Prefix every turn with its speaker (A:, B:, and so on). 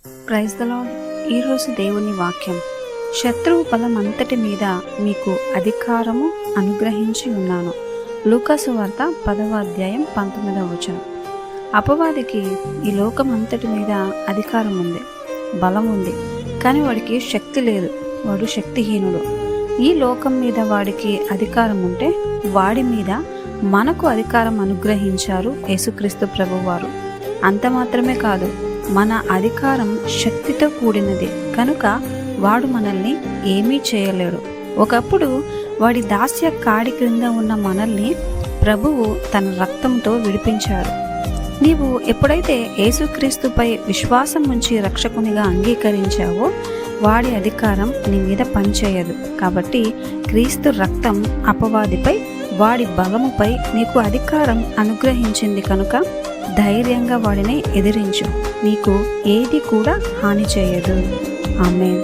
A: Praise the lord. ఈరోజు దేవుని వాక్యం, శత్రువు బలమంతటి మీద మీకు అధికారము అనుగ్రహించి ఉన్నాను. లూకాసు వార్త 10వ అధ్యాయం 19వ వచనం. అపవాదికి ఈ లోకం అంతటి మీద అధికారం ఉంది, బలం ఉంది, కానీ వాడికి శక్తి లేదు. వాడు శక్తిహీనుడు. ఈ లోకం మీద వాడికి అధికారం ఉంటే వాడి మీద మనకు అధికారం అనుగ్రహించారు యేసుక్రీస్తు ప్రభువారు. అంత మాత్రమే కాదు, మన అధికారం శక్తితో కూడినది కనుక వాడు మనల్ని ఏమీ చేయలేడు. ఒకప్పుడు వాడి దాస్య కాడి క్రింద ఉన్న మనల్ని ప్రభువు తన రక్తంతో విడిపించాడు. నీవు ఎప్పుడైతే యేసుక్రీస్తుపై విశ్వాసం ఉంచి రక్షకునిగా అంగీకరించావో వాడి అధికారం నీ మీద పనిచేయదు. కాబట్టి క్రీస్తు రక్తం అపవాదిపై, వాడి బలముపై నీకు అధికారం అనుగ్రహించింది కనుక ధైర్యంగా వాడిని ఎదిరించు. నీకు ఏది కూడా హాని చేయదు. ఆమేన్.